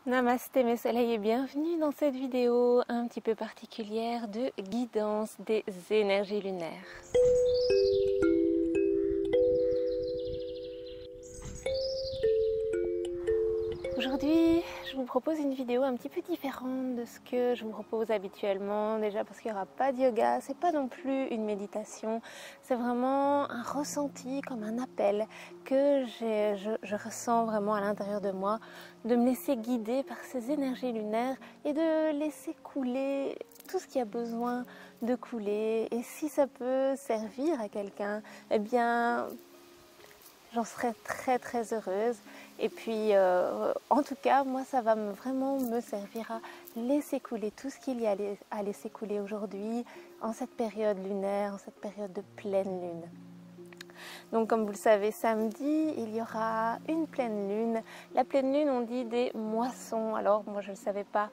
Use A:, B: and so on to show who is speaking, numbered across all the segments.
A: Namasté mes soleils et bienvenue dans cette vidéo un petit peu particulière de guidance des énergies lunaires. Aujourd'hui, je vous propose une vidéo un petit peu différente de ce que je vous propose habituellement. Déjà parce qu'il n'y aura pas de yoga, c'est pas non plus une méditation, c'est vraiment un ressenti comme un appel que je ressens vraiment à l'intérieur de moi, de me laisser guider par ces énergies lunaires et de laisser couler tout ce qui a besoin de couler. Et si ça peut servir à quelqu'un, eh bien j'en serais très heureuse. Et puis en tout cas moi ça va vraiment me servir à laisser couler tout ce qu'il y a à laisser couler aujourd'hui en cette période lunaire, en cette période de pleine lune. Donc comme vous le savez, samedi, il y aura une pleine lune. La pleine lune, on dit des moissons. Alors moi je ne le savais pas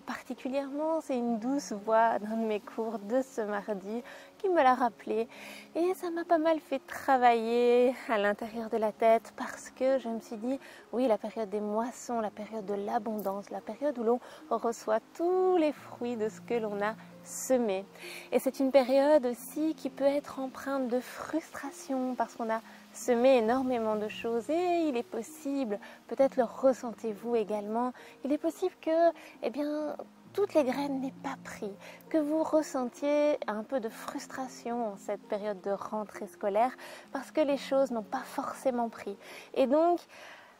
A: particulièrement, c'est une douce voix d'un de mes cours de ce mardi qui me l'a rappelé. Et ça m'a pas mal fait travailler à l'intérieur de la tête parce que je me suis dit, oui, la période des moissons, la période de l'abondance, la période où l'on reçoit tous les fruits de ce que l'on a semé. Et c'est une période aussi qui peut être empreinte de frustration parce qu'on a semé énormément de choses et il est possible, peut-être le ressentez-vous également, il est possible que, eh bien, toutes les graines n'aient pas pris, que vous ressentiez un peu de frustration en cette période de rentrée scolaire parce que les choses n'ont pas forcément pris. Et donc,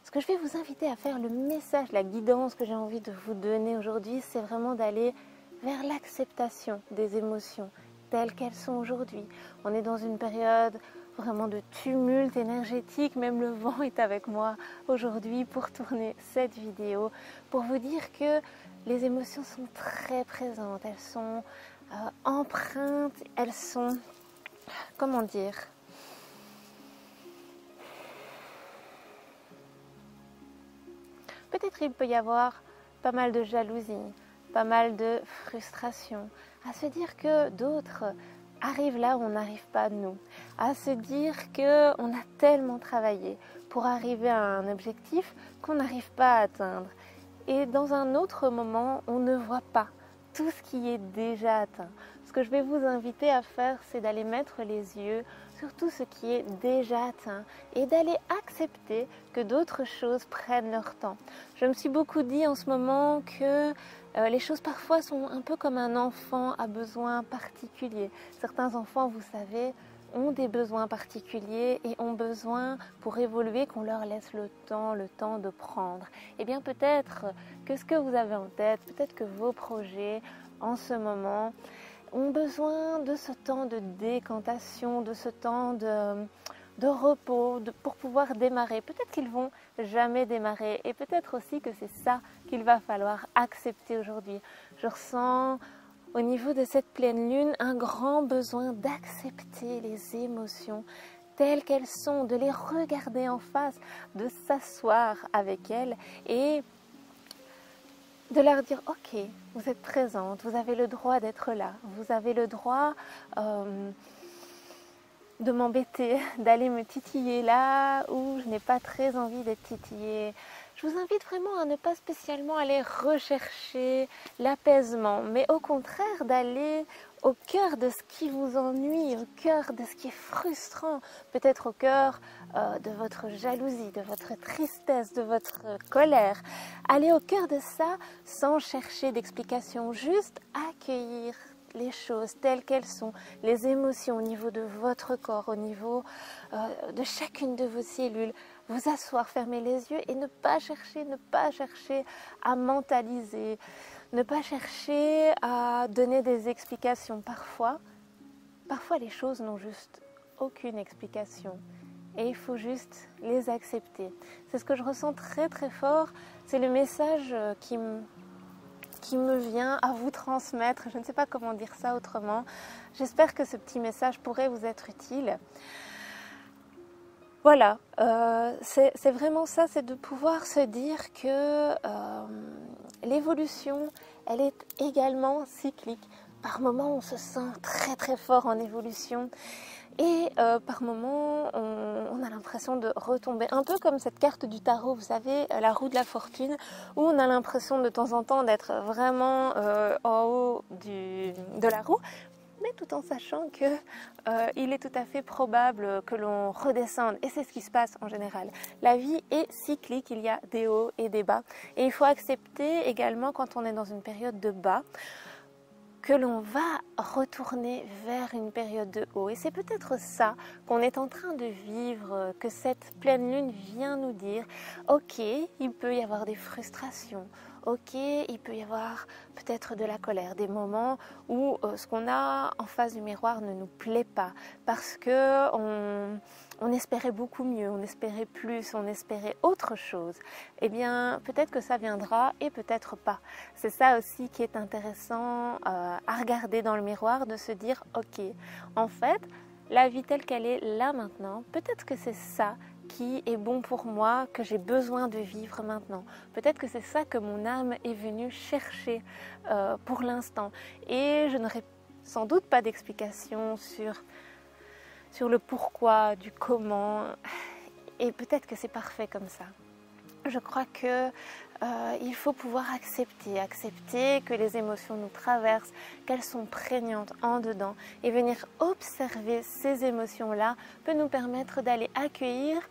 A: ce que je vais vous inviter à faire, le message, la guidance que j'ai envie de vous donner aujourd'hui, c'est vraiment d'aller vers l'acceptation des émotions telles qu'elles sont aujourd'hui. On est dans une période vraiment de tumulte énergétique, même le vent est avec moi aujourd'hui pour tourner cette vidéo, pour vous dire que les émotions sont très présentes, elles sont empreintes, elles sont, comment dire, peut-être il peut y avoir pas mal de jalousie, pas mal de frustration, à se dire que d'autres arrivent là où on n'arrive pas nous, à se dire qu'on a tellement travaillé pour arriver à un objectif qu'on n'arrive pas à atteindre. Et dans un autre moment, on ne voit pas tout ce qui est déjà atteint. Ce que je vais vous inviter à faire, c'est d'aller mettre les yeux sur tout ce qui est déjà atteint et d'aller accepter que d'autres choses prennent leur temps. Je me suis beaucoup dit en ce moment que les choses parfois sont un peu comme un enfant à besoins particuliers. Certains enfants, vous savez, ont des besoins particuliers et ont besoin pour évoluer qu'on leur laisse le temps de prendre. Et bien peut-être que ce que vous avez en tête, peut-être que vos projets en ce moment ont besoin de ce temps de décantation, de ce temps de repos, pour pouvoir démarrer. Peut-être qu'ils vont jamais démarrer et peut-être aussi que c'est ça qu'il va falloir accepter aujourd'hui. Je ressens au niveau de cette pleine lune un grand besoin d'accepter les émotions telles qu'elles sont, de les regarder en face, de s'asseoir avec elles et de leur dire ok, vous êtes présente, vous avez le droit d'être là, vous avez le droit de m'embêter, d'aller me titiller là où je n'ai pas très envie d'être titillée. Je vous invite vraiment à ne pas spécialement aller rechercher l'apaisement, mais au contraire d'aller au cœur de ce qui vous ennuie, au cœur de ce qui est frustrant, peut-être au cœur de votre jalousie, de votre tristesse, de votre colère. Allez au cœur de ça sans chercher d'explication, juste accueillir les choses telles qu'elles sont, les émotions au niveau de votre corps, au niveau de chacune de vos cellules, vous asseoir, fermer les yeux et ne pas chercher à mentaliser, ne pas chercher à donner des explications. Parfois les choses n'ont juste aucune explication et il faut juste les accepter. C'est ce que je ressens très fort, c'est le message qui me vient à vous transmettre. Je ne sais pas comment dire ça autrement. J'espère que ce petit message pourrait vous être utile. Voilà, c'est vraiment ça, c'est de pouvoir se dire que l'évolution, elle est également cyclique. Par moments, on se sent très fort en évolution Et par moments, on a l'impression de retomber, un peu comme cette carte du tarot, vous savez, la roue de la fortune, où on a l'impression de temps en temps d'être vraiment en haut de la roue, mais tout en sachant que il est tout à fait probable que l'on redescende. Et c'est ce qui se passe en général. La vie est cyclique, il y a des hauts et des bas. Et il faut accepter également, quand on est dans une période de bas, que l'on va retourner vers une période de haut. Et c'est peut-être ça qu'on est en train de vivre, que cette pleine lune vient nous dire. Ok, il peut y avoir des frustrations. Ok, il peut y avoir peut-être de la colère, des moments où ce qu'on a en face du miroir ne nous plaît pas, parce que on espérait beaucoup mieux, on espérait plus, on espérait autre chose. Eh bien, peut-être que ça viendra et peut-être pas. C'est ça aussi qui est intéressant à regarder dans le miroir, de se dire, ok, en fait, la vie telle qu'elle est là maintenant, peut-être que c'est ça qui est bon pour moi, que j'ai besoin de vivre maintenant. Peut-être que c'est ça que mon âme est venue chercher pour l'instant. Et je n'aurai sans doute pas d'explication sur le pourquoi, du comment. Et peut-être que c'est parfait comme ça. Je crois que il faut pouvoir accepter que les émotions nous traversent, qu'elles sont prégnantes en dedans, et venir observer ces émotions-là peut nous permettre d'aller accueillir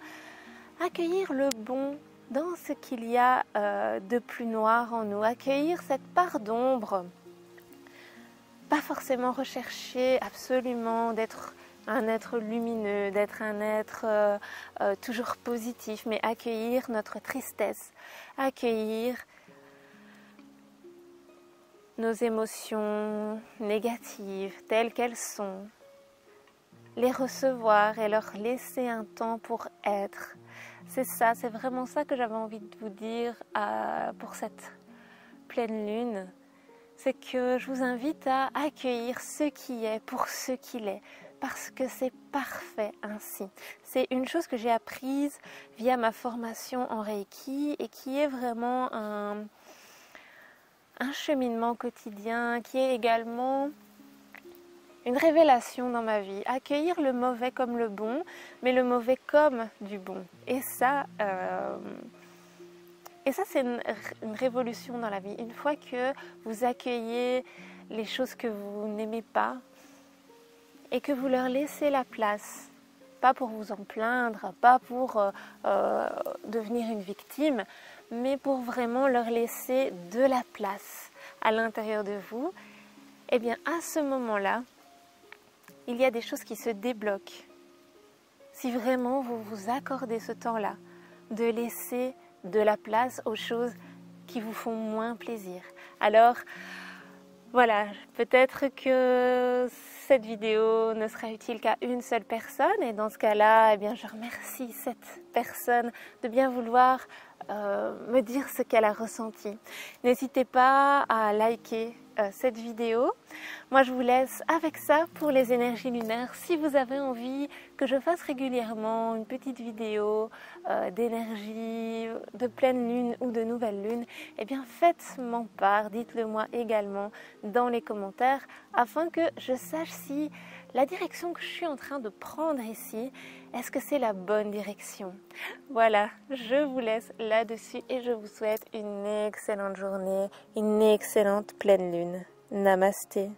A: le bon dans ce qu'il y a de plus noir en nous, accueillir cette part d'ombre, pas forcément rechercher absolument d'être un être lumineux, d'être un être toujours positif, mais accueillir notre tristesse, accueillir nos émotions négatives telles qu'elles sont, les recevoir et leur laisser un temps pour être. C'est ça, c'est vraiment ça que j'avais envie de vous dire pour cette pleine lune. C'est que je vous invite à accueillir ce qui est pour ce qu'il est, parce que c'est parfait ainsi. C'est une chose que j'ai apprise via ma formation en Reiki et qui est vraiment un cheminement quotidien, qui est également une révélation dans ma vie. Accueillir le mauvais comme le bon, mais le mauvais comme du bon. Et ça c'est une révolution dans la vie. Une fois que vous accueillez les choses que vous n'aimez pas et que vous leur laissez la place, pas pour vous en plaindre, pas pour devenir une victime, mais pour vraiment leur laisser de la place à l'intérieur de vous, eh bien à ce moment-là, il y a des choses qui se débloquent. Si vraiment vous vous accordez ce temps-là, de laisser de la place aux choses qui vous font moins plaisir. Alors, voilà, peut-être que cette vidéo ne sera utile qu'à une seule personne, et dans ce cas-là, eh bien, je remercie cette personne de bien vouloir me dire ce qu'elle a ressenti. N'hésitez pas à liker cette vidéo. Moi, je vous laisse avec ça pour les énergies lunaires. Si vous avez envie que je fasse régulièrement une petite vidéo d'énergie, de pleine lune ou de nouvelle lune, eh bien, faites-m'en part, dites-le moi également dans les commentaires, afin que je sache si la direction que je suis en train de prendre ici, est-ce que c'est la bonne direction? Voilà, je vous laisse là-dessus et je vous souhaite une excellente journée, une excellente pleine lune. Namasté.